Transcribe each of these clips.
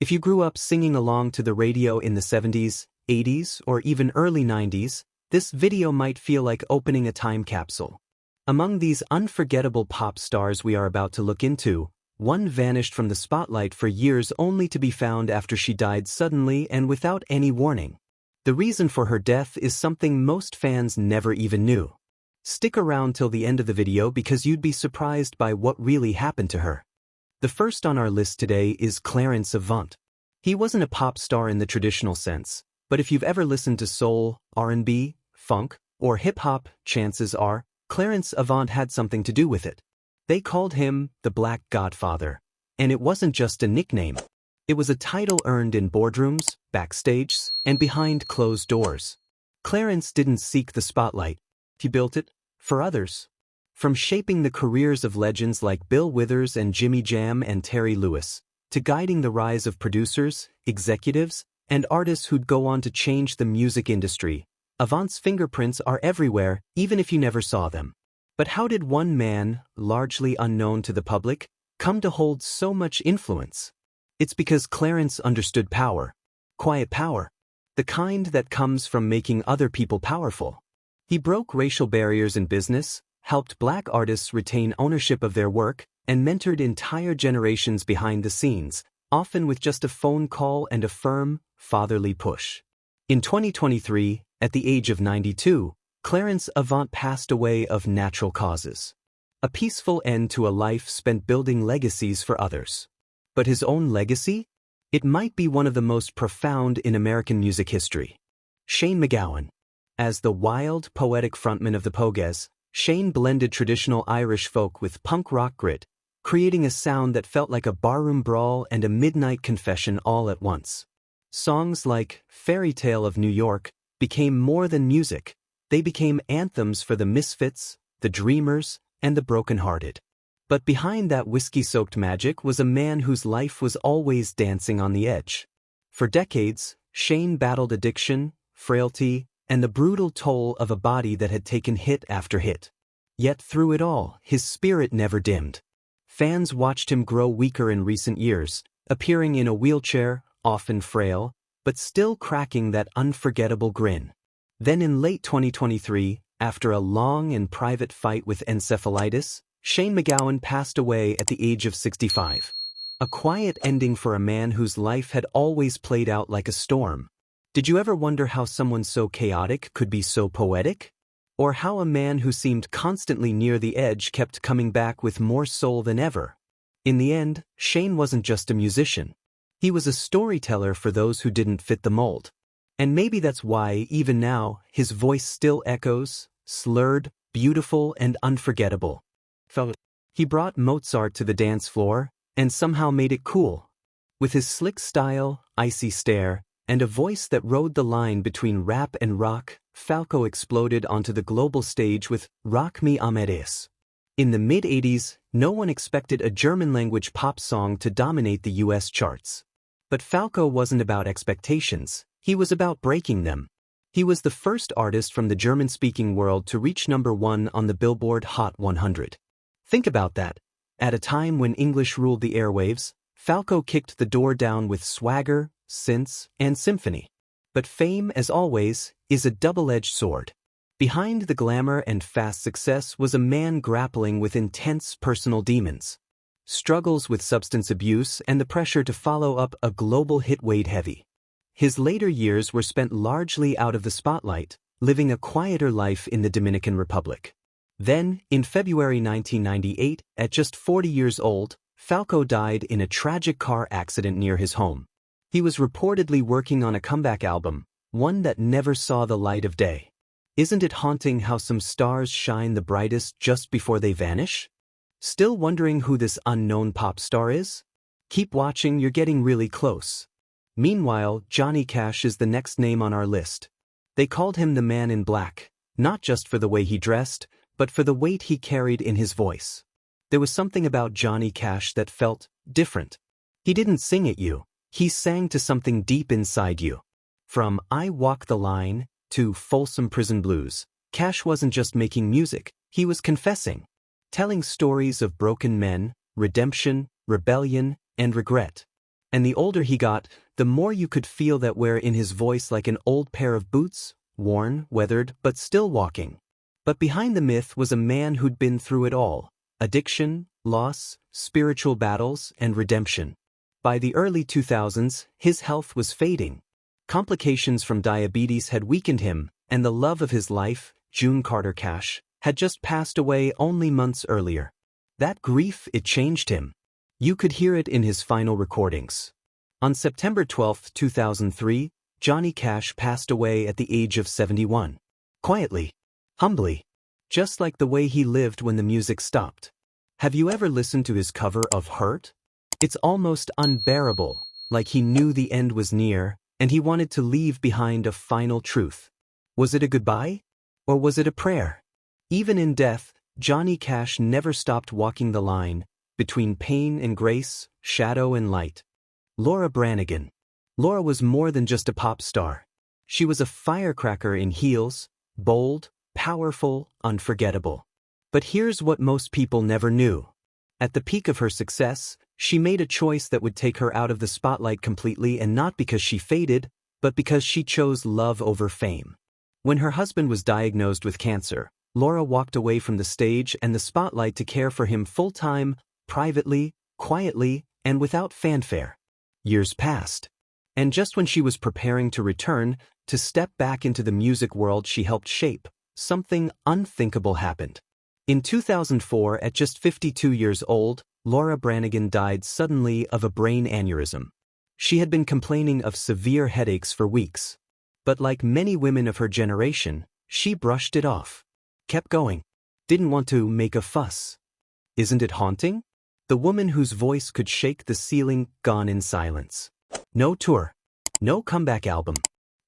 If you grew up singing along to the radio in the 70s, 80s, or even early 90s, this video might feel like opening a time capsule. Among these unforgettable pop stars we are about to look into, one vanished from the spotlight for years only to be found after she died suddenly and without any warning. The reason for her death is something most fans never even knew. Stick around till the end of the video because you'd be surprised by what really happened to her. The first on our list today is Clarence Avant. He wasn't a pop star in the traditional sense, but if you've ever listened to soul, R&B, funk, or hip-hop, chances are Clarence Avant had something to do with it. They called him the Black Godfather, and it wasn't just a nickname. It was a title earned in boardrooms, backstage, and behind closed doors. Clarence didn't seek the spotlight. He built it for others. From shaping the careers of legends like Bill Withers and Jimmy Jam and Terry Lewis, to guiding the rise of producers, executives, and artists who'd go on to change the music industry, Avant's fingerprints are everywhere, even if you never saw them. But how did one man, largely unknown to the public, come to hold so much influence? It's because Clarence understood power. Quiet power. The kind that comes from making other people powerful. He broke racial barriers in business, helped Black artists retain ownership of their work, and mentored entire generations behind the scenes, often with just a phone call and a firm, fatherly push. In 2023, at the age of 92, Clarence Avant passed away of natural causes. A peaceful end to a life spent building legacies for others. But his own legacy? It might be one of the most profound in American music history. Shane MacGowan. As the wild, poetic frontman of the Pogues, Shane blended traditional Irish folk with punk rock grit, creating a sound that felt like a barroom brawl and a midnight confession all at once. Songs like Fairy Tale of New York became more than music. They became anthems for the misfits, the dreamers, and the brokenhearted. But behind that whiskey-soaked magic was a man whose life was always dancing on the edge. For decades, Shane battled addiction, frailty, and the brutal toll of a body that had taken hit after hit. Yet through it all, his spirit never dimmed. Fans watched him grow weaker in recent years, appearing in a wheelchair, often frail, but still cracking that unforgettable grin. Then in late 2023, after a long and private fight with encephalitis, Shane MacGowan passed away at the age of 65. A quiet ending for a man whose life had always played out like a storm. Did you ever wonder how someone so chaotic could be so poetic? Or how a man who seemed constantly near the edge kept coming back with more soul than ever? In the end, Shane wasn't just a musician. He was a storyteller for those who didn't fit the mold. And maybe that's why, even now, his voice still echoes, slurred, beautiful, and unforgettable. He brought Mozart to the dance floor, and somehow made it cool. With his slick style, icy stare, and a voice that rode the line between rap and rock, Falco exploded onto the global stage with Rock Me Amadeus. In the mid-80s, no one expected a German-language pop song to dominate the US charts. But Falco wasn't about expectations, he was about breaking them. He was the first artist from the German-speaking world to reach #1 on the Billboard Hot 100. Think about that. At a time when English ruled the airwaves, Falco kicked the door down with swagger, synths, and symphony. But fame, as always, is a double-edged sword. Behind the glamour and fast success was a man grappling with intense personal demons. Struggles with substance abuse and the pressure to follow up a global hit weighed heavy. His later years were spent largely out of the spotlight, living a quieter life in the Dominican Republic. Then, in February 1998, at just 40 years old, Falco died in a tragic car accident near his home. He was reportedly working on a comeback album, one that never saw the light of day. Isn't it haunting how some stars shine the brightest just before they vanish? Still wondering who this unknown pop star is? Keep watching, you're getting really close. Meanwhile, Johnny Cash is the next name on our list. They called him the Man in Black, not just for the way he dressed, but for the weight he carried in his voice. There was something about Johnny Cash that felt different. He didn't sing at you, he sang to something deep inside you. From I Walk the Line to Folsom Prison Blues, Cash wasn't just making music, he was confessing. Telling stories of broken men, redemption, rebellion, and regret. And the older he got, the more you could feel that wear in his voice, like an old pair of boots, worn, weathered, but still walking. But behind the myth was a man who'd been through it all: addiction, loss, spiritual battles, and redemption. By the early 2000s, his health was fading. Complications from diabetes had weakened him, and the love of his life, June Carter Cash, had just passed away only months earlier. That grief, it changed him. You could hear it in his final recordings. On September 12, 2003, Johnny Cash passed away at the age of 71. Quietly. Humbly. Just like the way he lived when the music stopped. Have you ever listened to his cover of Hurt? It's almost unbearable, like he knew the end was near, and he wanted to leave behind a final truth. Was it a goodbye? Or was it a prayer? Even in death, Johnny Cash never stopped walking the line between pain and grace, shadow and light. Laura Branigan. Laura was more than just a pop star. She was a firecracker in heels, bold, powerful, unforgettable. But here's what most people never knew. At the peak of her success, she made a choice that would take her out of the spotlight completely, and not because she faded, but because she chose love over fame. When her husband was diagnosed with cancer, Laura walked away from the stage and the spotlight to care for him full-time, privately, quietly, and without fanfare. Years passed. And just when she was preparing to return, to step back into the music world she helped shape, something unthinkable happened. In 2004, at just 52 years old, Laura Branigan died suddenly of a brain aneurysm. She had been complaining of severe headaches for weeks. But like many women of her generation, she brushed it off. Kept going. Didn't want to make a fuss. Isn't it haunting? The woman whose voice could shake the ceiling, gone in silence. No tour. No comeback album.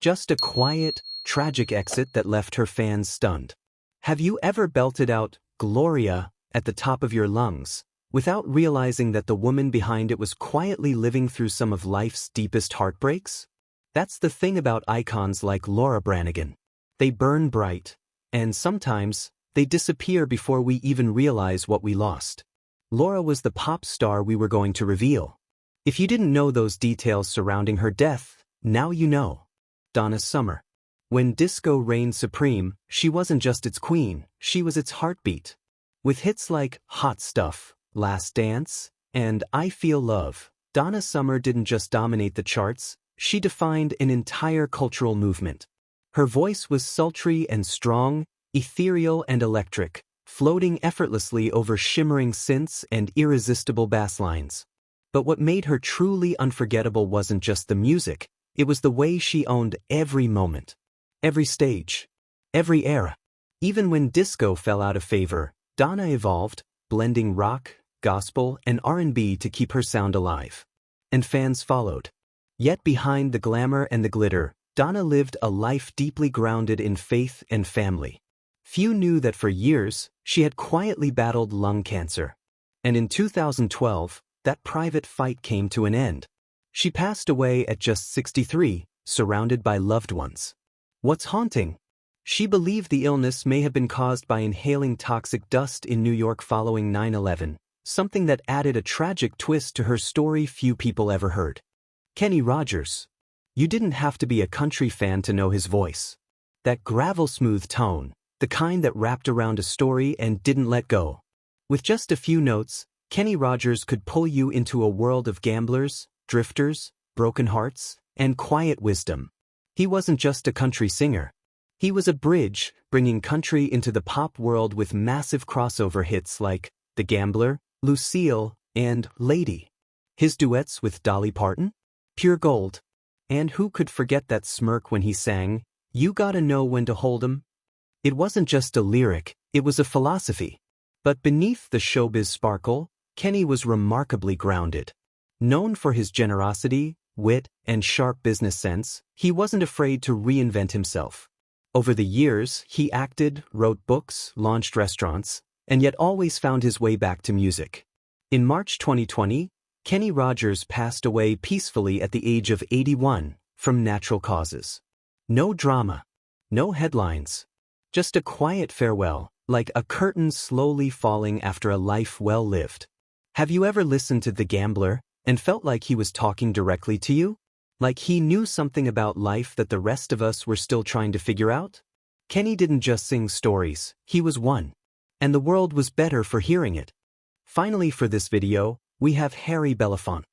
Just a quiet, tragic exit that left her fans stunned. Have you ever belted out "Gloria" at the top of your lungs, without realizing that the woman behind it was quietly living through some of life's deepest heartbreaks? That's the thing about icons like Laura Branigan. They burn bright, and sometimes, they disappear before we even realize what we lost. Laura was the pop star we were going to reveal. If you didn't know those details surrounding her death, now you know. Donna Summer. When disco reigned supreme, she wasn't just its queen, she was its heartbeat. With hits like Hot Stuff, Last Dance, and I Feel Love, Donna Summer didn't just dominate the charts, she defined an entire cultural movement. Her voice was sultry and strong, ethereal and electric, floating effortlessly over shimmering synths and irresistible bass lines. But what made her truly unforgettable wasn't just the music, it was the way she owned every moment. Every stage. Every era. Even when disco fell out of favor, Donna evolved, blending rock, gospel, and R&B to keep her sound alive. And fans followed. Yet behind the glamour and the glitter, Donna lived a life deeply grounded in faith and family. Few knew that for years, she had quietly battled lung cancer. And in 2012, that private fight came to an end. She passed away at just 63, surrounded by loved ones. What's haunting? She believed the illness may have been caused by inhaling toxic dust in New York following 9/11, something that added a tragic twist to her story few people ever heard. Kenny Rogers. You didn't have to be a country fan to know his voice. That gravel-smooth tone, the kind that wrapped around a story and didn't let go. With just a few notes, Kenny Rogers could pull you into a world of gamblers, drifters, broken hearts, and quiet wisdom. He wasn't just a country singer. He was a bridge, bringing country into the pop world with massive crossover hits like The Gambler, Lucille, and Lady. His duets with Dolly Parton? Pure gold. And who could forget that smirk when he sang, "You Gotta Know When to Hold 'Em"? It wasn't just a lyric, it was a philosophy. But beneath the showbiz sparkle, Kenny was remarkably grounded. Known for his generosity, wit, and sharp business sense, he wasn't afraid to reinvent himself. Over the years, he acted, wrote books, launched restaurants, and yet always found his way back to music. In March 2020, Kenny Rogers passed away peacefully at the age of 81, from natural causes. No drama. No headlines. Just a quiet farewell, like a curtain slowly falling after a life well lived. Have you ever listened to The Gambler, and felt like he was talking directly to you? Like he knew something about life that the rest of us were still trying to figure out? Kenny didn't just sing stories, he was one. And the world was better for hearing it. Finally, for this video, we have Harry Belafonte.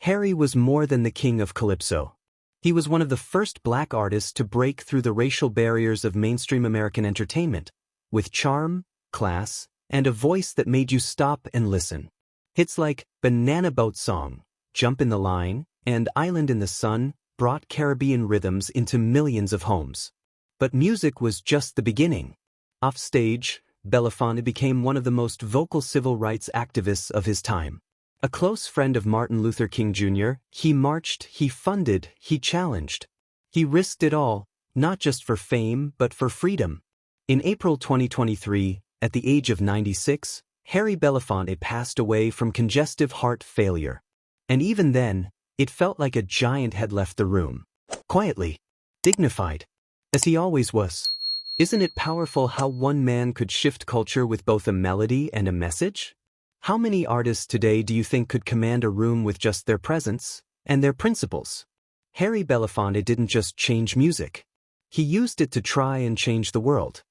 Harry was more than the king of calypso. He was one of the first black artists to break through the racial barriers of mainstream American entertainment, with charm, class, and a voice that made you stop and listen. Hits like Banana Boat Song, Jump in the Line, and Island in the Sun brought Caribbean rhythms into millions of homes. But music was just the beginning. Off stage, Belafonte became one of the most vocal civil rights activists of his time. A close friend of Martin Luther King Jr., he marched, he funded, he challenged. He risked it all, not just for fame but for freedom. In April 2023, at the age of 96, Harry Belafonte passed away from congestive heart failure. And even then, it felt like a giant had left the room. Quietly, dignified, as he always was. Isn't it powerful how one man could shift culture with both a melody and a message? How many artists today do you think could command a room with just their presence and their principles? Harry Belafonte didn't just change music. He used it to try and change the world.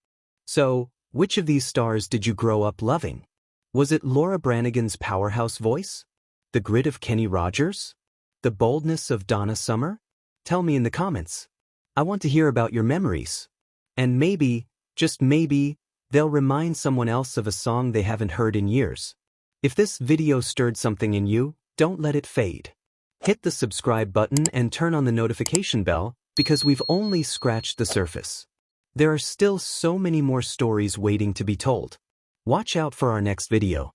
So, which of these stars did you grow up loving? Was it Laura Branigan's powerhouse voice? The grit of Kenny Rogers? The boldness of Donna Summer? Tell me in the comments. I want to hear about your memories. And maybe, just maybe, they'll remind someone else of a song they haven't heard in years. If this video stirred something in you, don't let it fade. Hit the subscribe button and turn on the notification bell, because we've only scratched the surface. There are still so many more stories waiting to be told. Watch out for our next video.